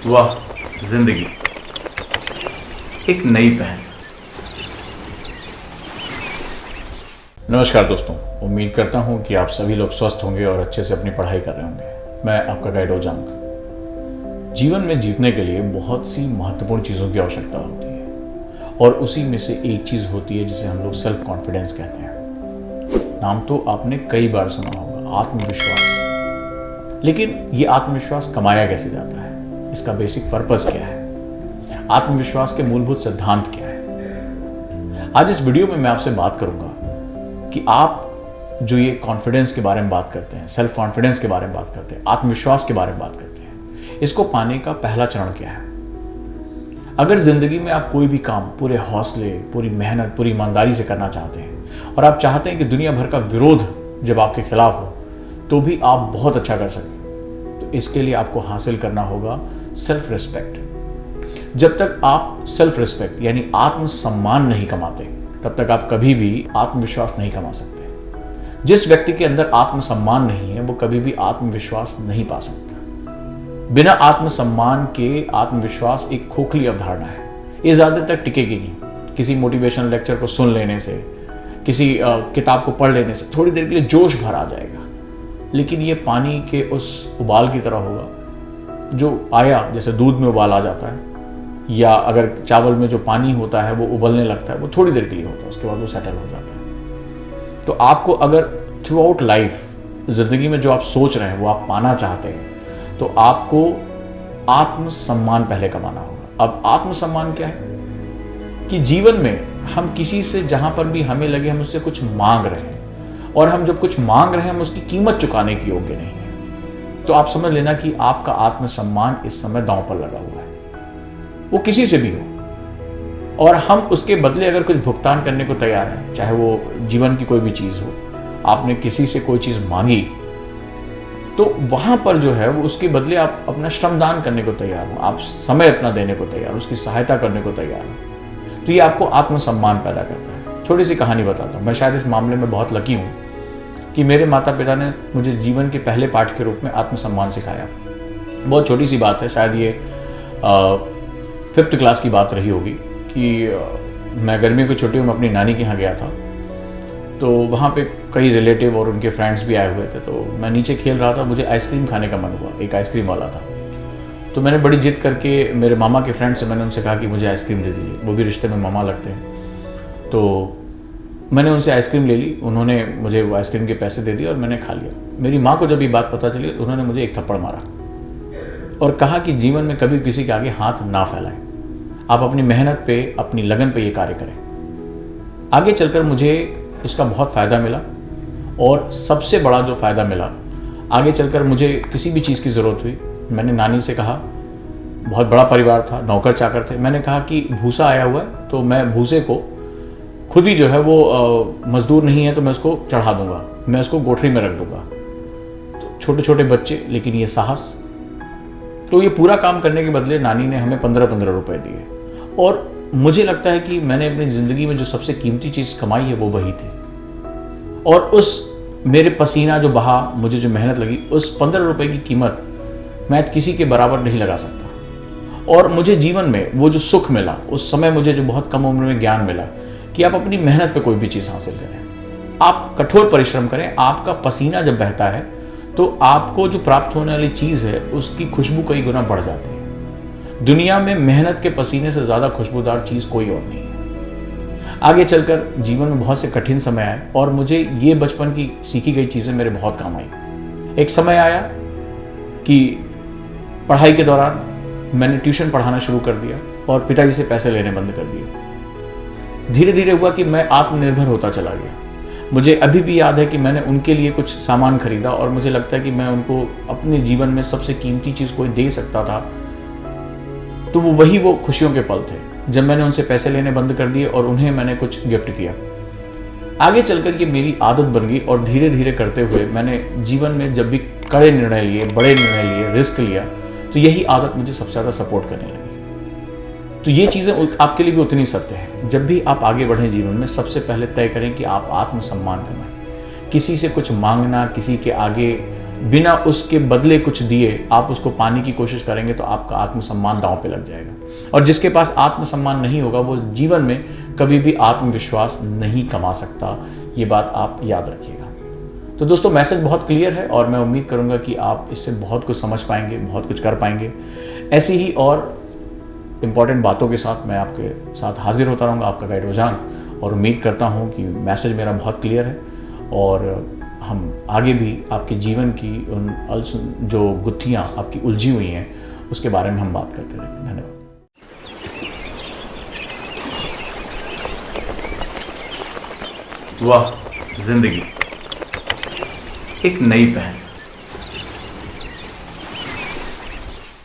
वाह, जिंदगी एक नई पहल। नमस्कार दोस्तों, उम्मीद करता हूं कि आप सभी लोग स्वस्थ होंगे और अच्छे से अपनी पढ़ाई कर रहे होंगे। मैं आपका गाइड ओजांग। जीवन में जीतने के लिए बहुत सी महत्वपूर्ण चीज़ों की आवश्यकता होती है और उसी में से एक चीज़ होती है जिसे हम लोग सेल्फ कॉन्फिडेंस कहते हैं। नाम तो आपने कई बार सुना होगा, आत्मविश्वास। लेकिन ये आत्मविश्वास कमाया कैसे जाता है, इसका बेसिक पर्पस क्या है, आत्मविश्वास के मूलभूत सिद्धांत क्या है। आज इस वीडियो में मैं आपसे बात करूंगा कि आप जो ये कॉन्फिडेंस के बारे में बात करते हैं, सेल्फ कॉन्फिडेंस के बारे में बात करते हैं, आत्मविश्वास के बारे में बात करते हैं, इसको पाने का पहला चरण क्या है। अगर जिंदगी में आप कोई भी काम पूरे हौसले, पूरी मेहनत, पूरी ईमानदारी से करना चाहते हैं और आप चाहते हैं कि दुनिया भर का विरोध जब आपके खिलाफ हो तो भी आप बहुत अच्छा कर सकें, तो इसके लिए आपको हासिल करना होगा सेल्फ रिस्पेक्ट। जब तक आप सेल्फ रिस्पेक्ट यानी आत्मसम्मान नहीं कमाते तब तक आप कभी भी आत्मविश्वास नहीं कमा सकते। जिस व्यक्ति के अंदर आत्मसम्मान नहीं है वो कभी भी आत्मविश्वास नहीं पा सकता। बिना आत्मसम्मान के आत्मविश्वास एक खोखली अवधारणा है, ये ज्यादा तक टिकेगी नहीं। किसी मोटिवेशनल लेक्चर को सुन लेने से, किसी किताब को पढ़ लेने से थोड़ी देर के लिए जोश भर आ जाएगा, लेकिन ये पानी के उस उबाल की तरह होगा जो आया, जैसे दूध में उबाल आ जाता है या अगर चावल में जो पानी होता है वो उबलने लगता है, वो थोड़ी देर के लिए होता है, उसके बाद वो सेटल हो जाता है। तो आपको अगर थ्रू आउट लाइफ जिंदगी में जो आप सोच रहे हैं वो आप पाना चाहते हैं तो आपको आत्मसम्मान पहले कमाना होगा। अब आत्मसम्मान क्या है कि जीवन में हम किसी से जहां पर भी हमें लगे हम उससे कुछ मांग रहे हैं और हम जब कुछ मांग रहे हैं हम उसकी कीमत चुकाने की योग्य नहीं है, तो आप समझ लेना कि आपका आत्मसम्मान इस समय दांव पर लगा हुआ है। वो किसी से भी हो और हम उसके बदले अगर कुछ भुगतान करने को तैयार हैं, चाहे वो जीवन की कोई भी चीज हो, आपने किसी से कोई चीज मांगी तो वहां पर जो है वो उसके बदले आप अपना श्रमदान करने को तैयार हो, आप समय अपना देने को तैयार हो, उसकी सहायता करने को तैयार हो, तो ये आपको आत्मसम्मान पैदा करता है। छोटी सी कहानी बताता हूँ। मैं शायद इस मामले में बहुत लकी हूँ कि मेरे माता पिता ने मुझे जीवन के पहले पाठ के रूप में आत्मसम्मान सिखाया। बहुत छोटी सी बात है, शायद ये 5th क्लास की बात रही होगी कि मैं गर्मियों की छुट्टियों में अपनी नानी के यहाँ गया था। तो वहाँ पे कई रिलेटिव और उनके फ्रेंड्स भी आए हुए थे। तो मैं नीचे खेल रहा था, मुझे आइसक्रीम खाने का मन हुआ, एक आइसक्रीम वाला था। तो मैंने बड़ी जिद करके मेरे मामा के फ्रेंड से मैंने उनसे कहा कि मुझे आइसक्रीम दे दीजिए, वो भी रिश्ते में मामा लगते हैं। तो मैंने उनसे आइसक्रीम ले ली, उन्होंने मुझे वो आइसक्रीम के पैसे दे दिए और मैंने खा लिया। मेरी माँ को जब ये बात पता चली उन्होंने मुझे एक थप्पड़ मारा और कहा कि जीवन में कभी किसी के आगे हाथ ना फैलाएं, आप अपनी मेहनत पे, अपनी लगन पे ये कार्य करें। आगे चलकर मुझे इसका बहुत फ़ायदा मिला और सबसे बड़ा जो फ़ायदा मिला, आगे चलकर मुझे किसी भी चीज़ की ज़रूरत हुई, मैंने नानी से कहा, बहुत बड़ा परिवार था, नौकर चाकर थे, मैंने कहा कि भूसा आया हुआ है तो मैं भूसे को खुद ही जो है वो मजदूर नहीं है तो मैं उसको चढ़ा दूंगा, मैं उसको गोठरी में रख दूंगा। तो छोटे छोटे बच्चे, लेकिन ये साहस। तो ये पूरा काम करने के बदले नानी ने हमें 15-15 रुपए दिए और मुझे लगता है कि मैंने अपनी ज़िंदगी में जो सबसे कीमती चीज़ कमाई है वो वही थी। और उस मेरे पसीना जो बहा, मुझे जो मेहनत लगी, उस 15 रुपए की कीमत मैं किसी के बराबर नहीं लगा सकता। और मुझे जीवन में वो जो सुख मिला, उस समय मुझे जो बहुत कम उम्र में ज्ञान मिला कि आप अपनी मेहनत पे कोई भी चीज़ हासिल करें, आप कठोर परिश्रम करें, आपका पसीना जब बहता है तो आपको जो प्राप्त होने वाली चीज़ है उसकी खुशबू कई गुना बढ़ जाती है। दुनिया में मेहनत के पसीने से ज़्यादा खुशबूदार चीज़ कोई और नहीं है। आगे चलकर जीवन में बहुत से कठिन समय आए और मुझे ये बचपन की सीखी गई चीज़ें मेरे बहुत काम आई। एक समय आया कि पढ़ाई के दौरान मैंने ट्यूशन पढ़ाना शुरू कर दिया और पिताजी से पैसे लेने बंद कर दिए। धीरे धीरे हुआ कि मैं आत्मनिर्भर होता चला गया। मुझे अभी भी याद है कि मैंने उनके लिए कुछ सामान खरीदा और मुझे लगता है कि मैं उनको अपने जीवन में सबसे कीमती चीज़ कोई दे सकता था तो वो खुशियों के पल थे जब मैंने उनसे पैसे लेने बंद कर दिए और उन्हें मैंने कुछ गिफ्ट किया। आगे चलकर ये मेरी आदत बन गई और धीरे धीरे करते हुए मैंने जीवन में जब भी कड़े निर्णय लिए, बड़े निर्णय लिए, रिस्क लिया, तो यही आदत मुझे सबसे ज़्यादा सपोर्ट करने लगी। तो ये चीज़ें आपके लिए भी उतनी सत्य है। जब भी आप आगे बढ़ें जीवन में, सबसे पहले तय करें कि आप आत्मसम्मान कमाएं। किसी से कुछ मांगना, किसी के आगे बिना उसके बदले कुछ दिए आप उसको पाने की कोशिश करेंगे तो आपका आत्मसम्मान दांव पे लग जाएगा। और जिसके पास आत्मसम्मान नहीं होगा वो जीवन में कभी भी आत्मविश्वास नहीं कमा सकता। ये बात आप याद रखिएगा। तो दोस्तों, मैसेज बहुत क्लियर है और मैं उम्मीद करूंगा कि आप इससे बहुत कुछ समझ पाएंगे, बहुत कुछ कर पाएंगे। ऐसी ही और इम्पॉर्टेंट बातों के साथ मैं आपके साथ हाजिर होता रहूँगा, आपका गाइड ओजांग। और उम्मीद करता हूँ कि मैसेज मेरा बहुत क्लियर है और हम आगे भी आपके जीवन की उन जो गुत्थियाँ आपकी उलझी हुई हैं उसके बारे में हम बात करते रहेंगे। धन्यवाद। वाह, जिंदगी एक नई पहल।